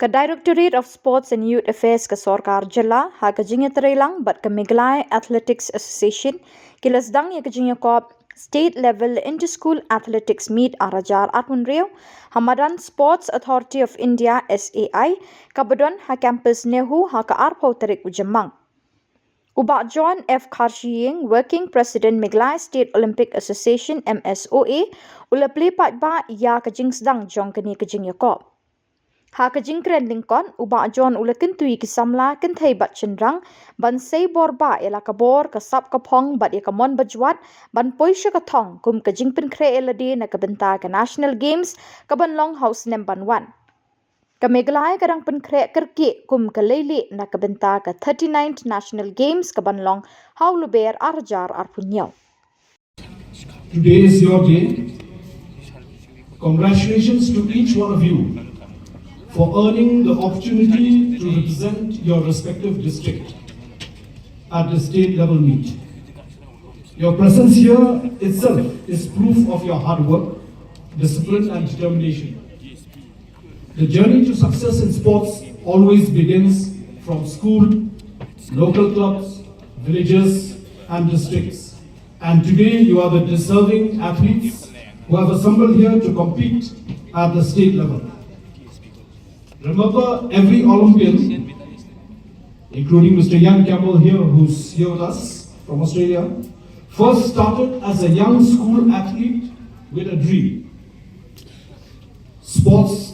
Ka Directorate of Sports and Youth Affairs ka Khuborjylla ha ka jinga terelang bat ka Meghalaya Athletics Association kila Sdang ya ka jinga kop state level inter-school athletics meet arajar atun reo ha Madan Sports Authority of India SAI ka badon ha campus Nehu ha ka arpau tarik ujamang. Ubak John F. Khashiying, Working President Meghalaya State Olympic Association MSOA, ulapli pat ba ya ka jing Sdang jong kani ka jing yakop. Ha ka jing kren lingkon, ubak John ulakin tui ki Samla kan thai bat chendrang, ban say bor ba ela ka bor ka sap ka pong bat ya ka mon bajwat, ban poisha ka thong kum ka jing pin kre elade na ka benta ka National Games ka ban long house nem ban wan. Ka Meghalaya karang penkre kerki kum ka leili na ka benta ka 39th National Games ka banlong hauluber arjar arpunyaw. Today is your day. Congratulations to each one of you for earning the opportunity to represent your respective district at the state level meet. Your presence here itself is proof of your hard work, discipline and determination. The journey to success in sports always begins from school, local clubs, villages and districts. And today you are the deserving athletes who have assembled here to compete at the state level. Remember, every Olympian, including Mr. Young Campbell here, who's here with us from Australia, first started as a young school athlete with a dream. Sports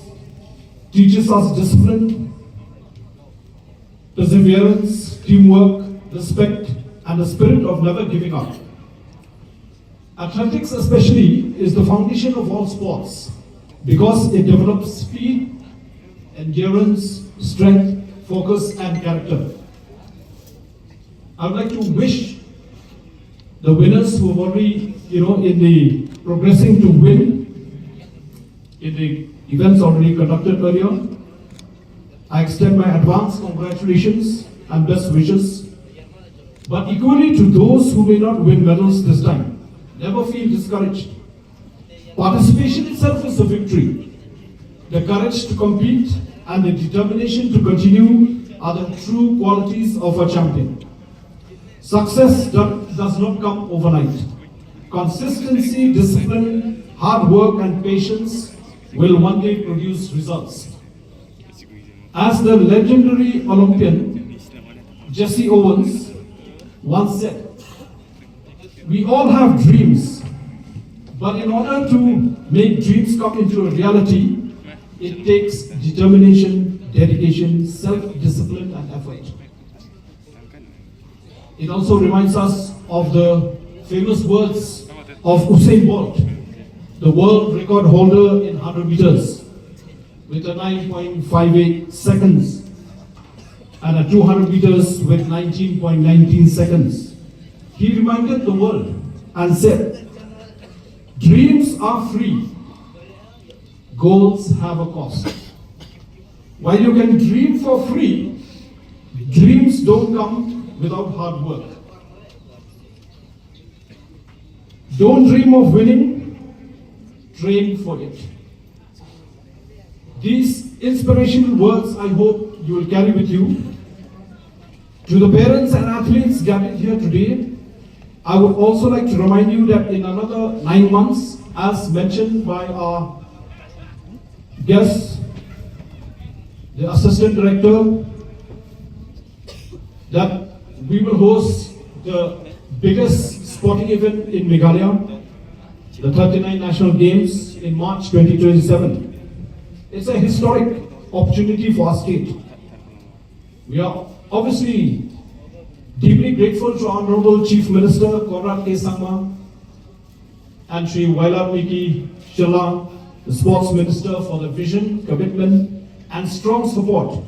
teaches us discipline, perseverance, teamwork, respect, and the spirit of never giving up. Athletics especially is the foundation of all sports because it develops speed, endurance, strength, focus, and character. I would like to wish the winners who have already, in the progressing to win in the events already conducted earlier. I extend my advance congratulations and best wishes. But equally to those who may not win medals this time, never feel discouraged. Participation itself is a victory. The courage to compete and the determination to continue are the true qualities of a champion. Success does not come overnight. Consistency, discipline, hard work and patience will one day produce results. As the legendary Olympian Jesse Owens once said, we all have dreams, but in order to make dreams come into a reality, it takes determination, dedication, self-discipline and effort. It also reminds us of the famous words of Usain Bolt, the world record holder in 100 meters with a 9.58 seconds and a 200 meters with 19.19 seconds. He reminded the world and said, dreams are free, goals have a cost. While you can dream for free, dreams don't come without hard work. Don't dream of winning, train for it. These inspirational words I hope you will carry with you. To the parents and athletes gathered here today, I would also like to remind you that in another 9 months, as mentioned by our guest, the Assistant Director, that we will host the biggest sporting event in Meghalaya, the 39 National Games in March 2027. It's a historic opportunity for our state. We are obviously deeply grateful to Honorable Chief Minister Conrad K. Sangma and Shri Miki Shillong, the Sports Minister, for the vision, commitment and strong support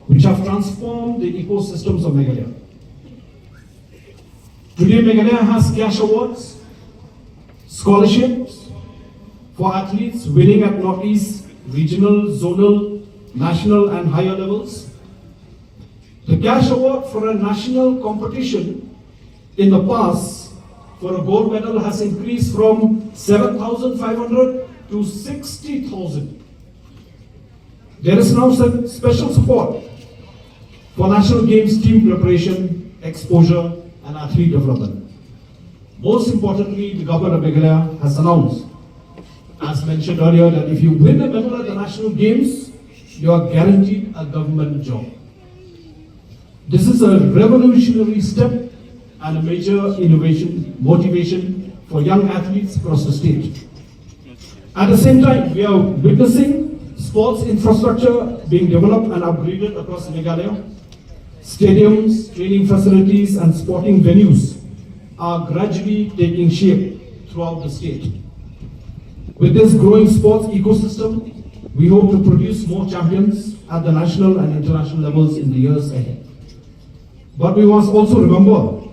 which have transformed the ecosystems of Meghalaya. Today Meghalaya has cash awards, scholarships for athletes winning at Northeast, regional, zonal, national and higher levels. The cash award for a national competition in the past for a gold medal has increased from 7,500 to 60,000. There is now special support for national games team preparation, exposure, and athlete development. Most importantly, the government of Meghalaya has announced, as mentioned earlier, that if you win a medal at the national games, you are guaranteed a government job. This is a revolutionary step and a major motivation for young athletes across the state. At the same time, we are witnessing sports infrastructure being developed and upgraded across Meghalaya. Stadiums, training facilities, and sporting venues are gradually taking shape throughout the state. With this growing sports ecosystem, we hope to produce more champions at the national and international levels in the years ahead. But we must also remember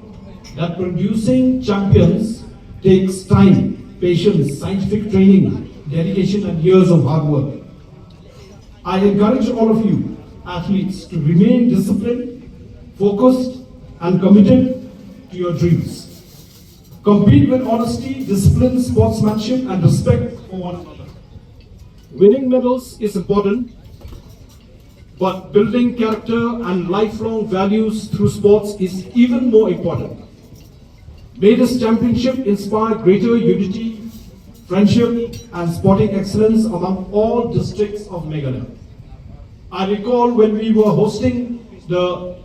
that producing champions takes time, patience, scientific training, dedication, and years of hard work. I encourage all of you athletes to remain disciplined, focused, and committed to your dreams. Compete with honesty, discipline, sportsmanship, and respect for one another. Winning medals is important, but building character and lifelong values through sports is even more important. May this championship inspire greater unity, friendship, and sporting excellence among all districts of Meghalaya. I recall when we were hosting the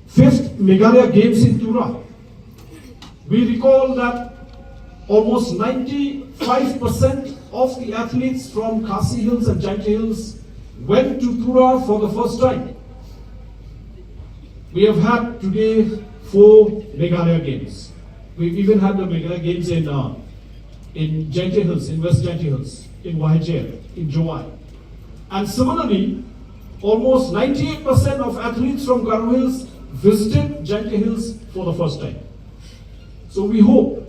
5th Meghalaya Games in Tura. We recall that almost 95% of the athletes from Khasi Hills and Jaintia Hills went to Tura for the first time. We have had today 4 Meghalaya Games. We've even had the Meghalaya Games in Jaintia Hills, in West Jaintia Hills, in Khhuborjylla, in Jowai. And similarly, almost 98% of athletes from Garo Hills visited Jaintia Hills for the first time. So we hope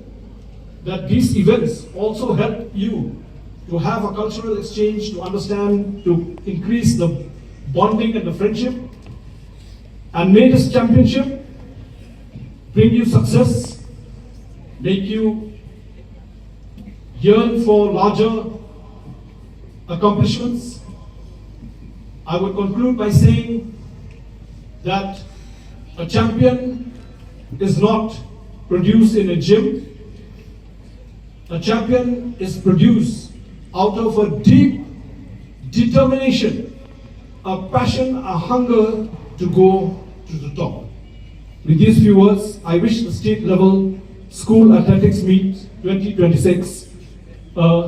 that these events also help you to have a cultural exchange, to understand, to increase the bonding and the friendship. And may this championship bring you success, make you yearn for larger accomplishments. I would conclude by saying that a champion is not produced in a gym. A champion is produced out of a deep determination, a passion, a hunger to go to the top. With these few words, I wish the state level school athletics meet 2026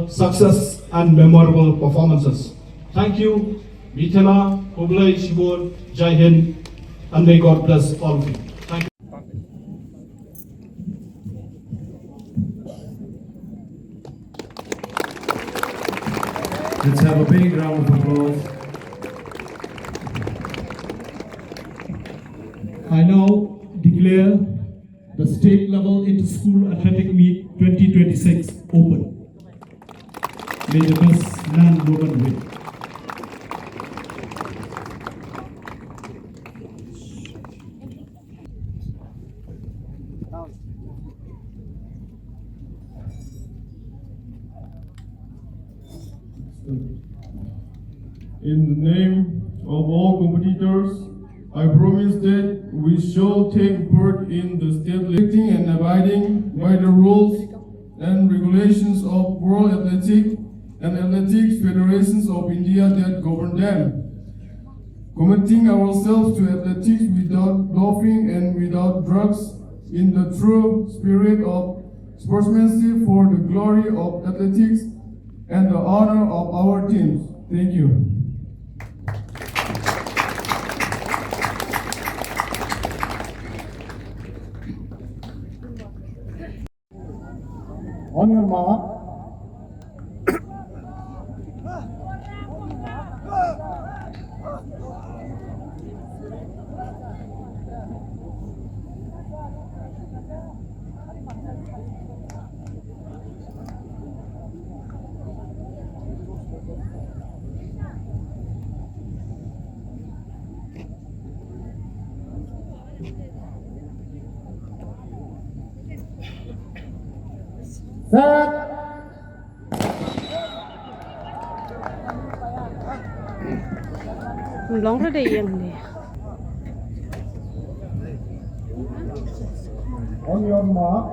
success and memorable performances. Thank you. Mithala, Oblai, Khubor, Jai Hind, and may God bless all of you. Thank you. Let's have a big round of applause. I now declare the state level inter-school athletic meet 2026 open. May the best man woman win. In the name of all competitors, I promise that we shall take part in the state electing and abiding by the rules and regulations of World Athletic and Athletics Federations of India that govern them. Committing ourselves to athletics without doping and without drugs in the true spirit of sportsmanship for the glory of athletics and the honor of our teams. Thank you. On your mark. Set. Long ra day yan ni. On your mark.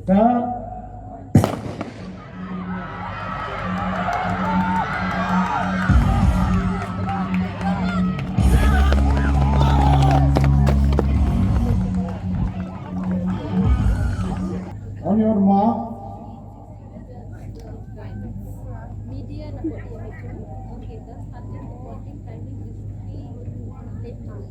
Start. On your mark. Media number 2. Okay, the starting reporting timing is 3 late night.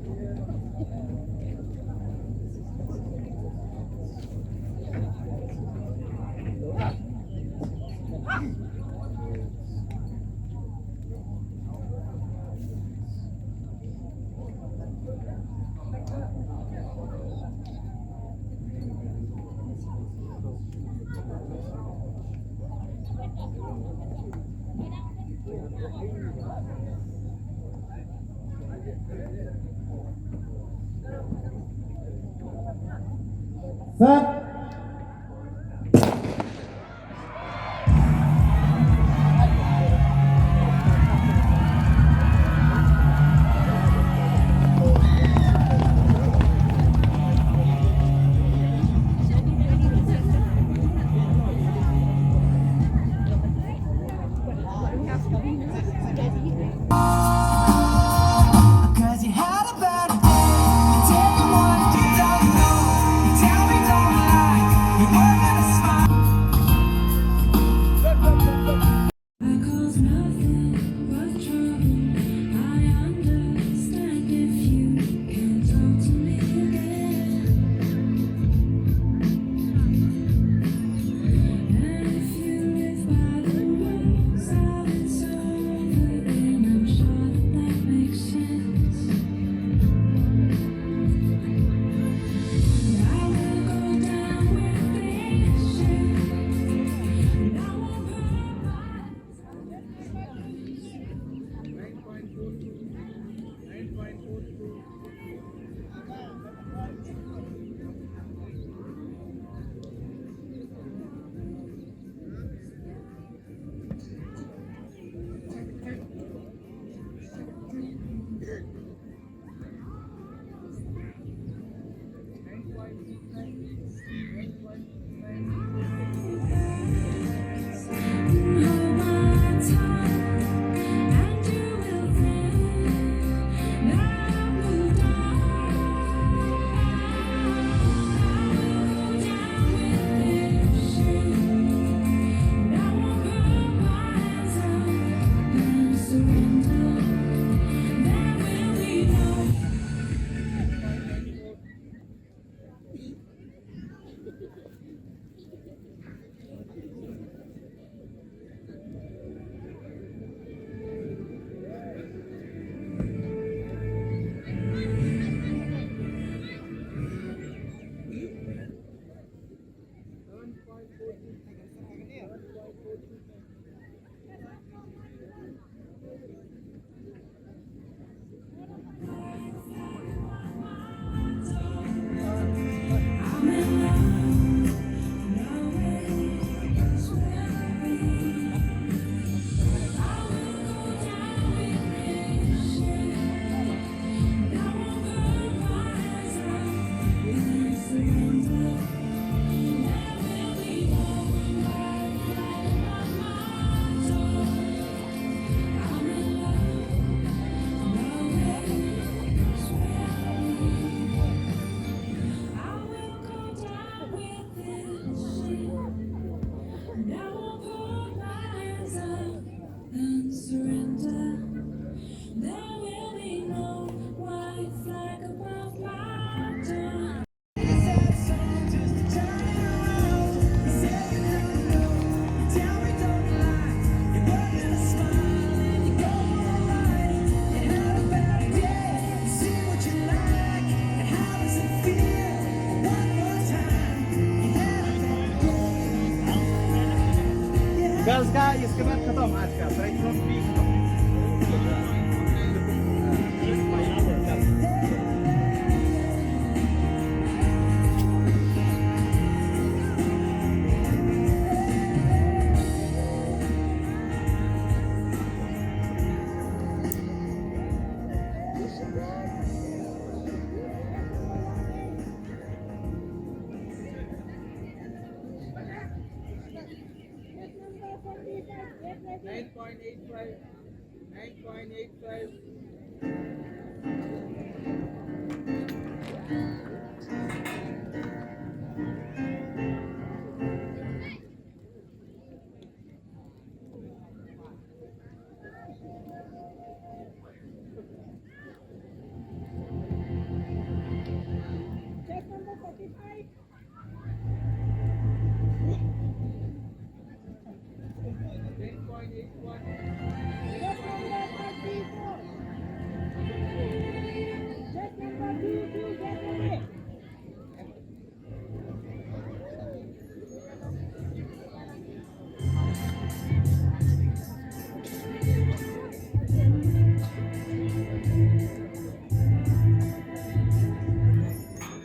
Set. Cause you had a bad day. Tell me what you don't know. You tell me don't lie. You were gonna smile. Because nothing but trouble. I understand if you can talk to me again. And if you live by the rules of it's over, then I'm sure that makes sense. I will go down with the girls का इसके बाद खत्म आज का triathlon भी खत्म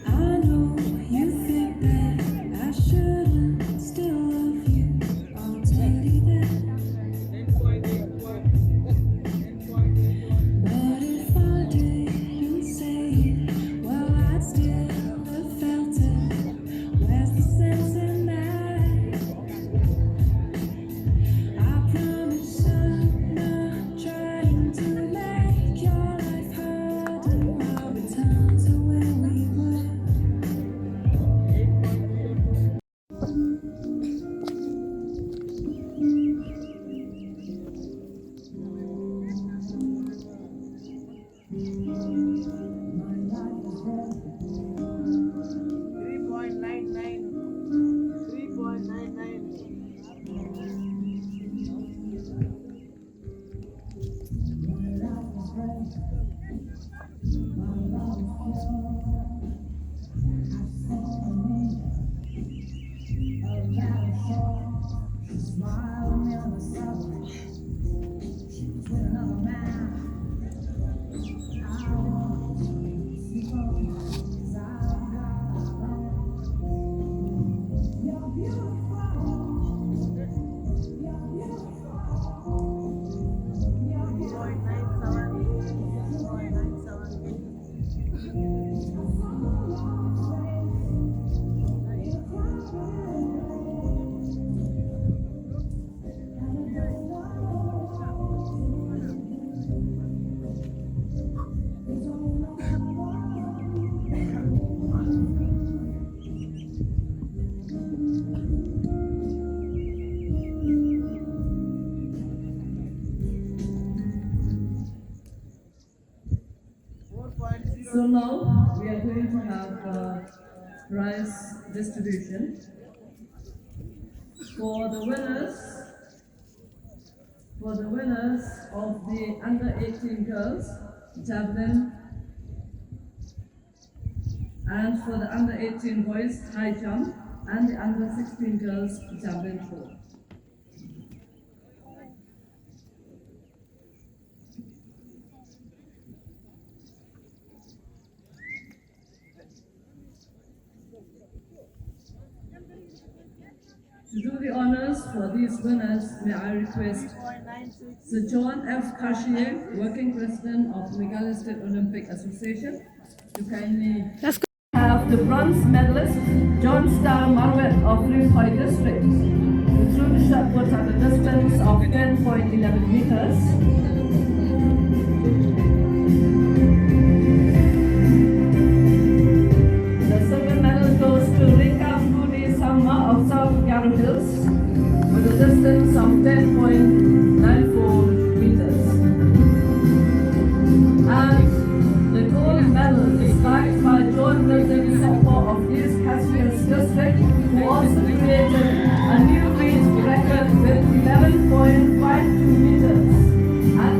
I know you think that I shouldn't still love you. I'll tell you that. But if I didn't say it, well, I'd still have felt it. Where's the sense in that? I promise I'm not trying to make your life hard, and I'll return to where we were. So now we are going to have prize distribution for the winners. For the winners of the under 18 girls javelin and for the under 18 boys high jump and the under 16 girls javelin throw. To do the honors for these winners, may I request Sir John F. Kashier, Working President of Meghalaya State Olympic Association, to kindly have the bronze medalist, John Star Marwet of Rimhoi District, who threw the shot put at a distance of 10.11 meters. The silver medal goes to Samla of South Yarra Hills with a distance of 10.94 meters. And the gold medal is backed by John Milton Khubor of East Caspian District, who also created a new record with 11.52 meters. And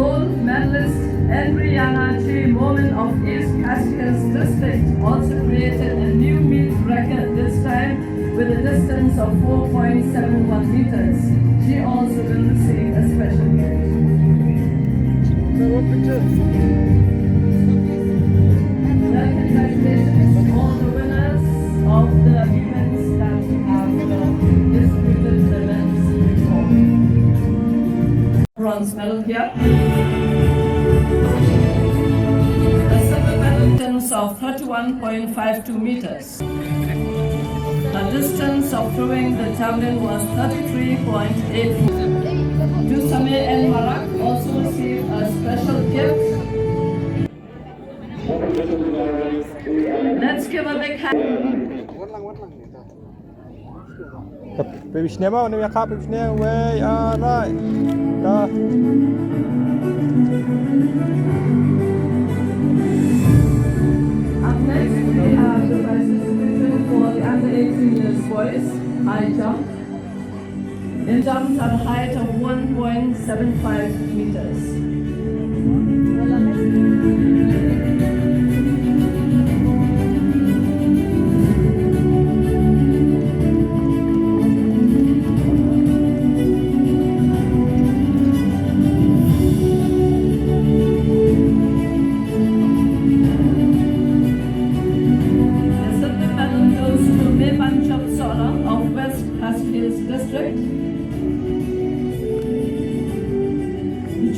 gold medalist Adriana G. Momin of East Castigas district also created a new meet record this time with a distance of 4.71 meters. She also will receive a special gift. Well, congratulations to all the winners of the events that have distributed the events before. Bronze medal here. A silver medal distance of 31.52 meters. The distance of throwing the javelin was 33.8. Dusame and Marak also received a special gift. Let's give a big hand. ببشنه ما ونبي خاب ببشنه وي راي دا Up next, we have the vice distribution for the under 18 years boys, high jump. It jumps at a height of 1.75 meters.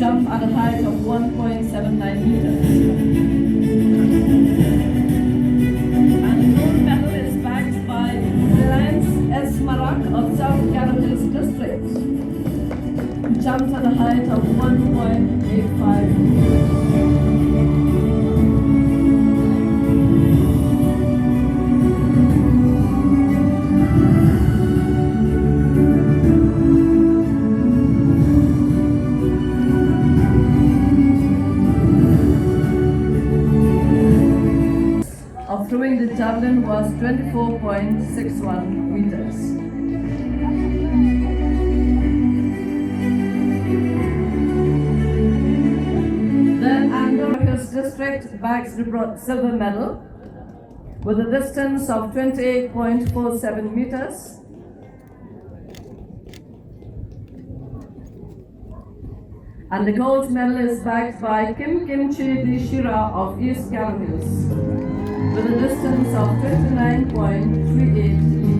Jump at a height of 1.79 meters. And the gold medal is backed by Reliance S. Marak of South Carolina's district. He jumped at a height of 1.85 meters. Throwing the javelin was 24.61 meters. Then Andorra's district bags the silver medal with a distance of 28.47 meters. And the gold medal is backed by Kim Kimchi Dishira of East Carolina with a distance of 29.38 meters.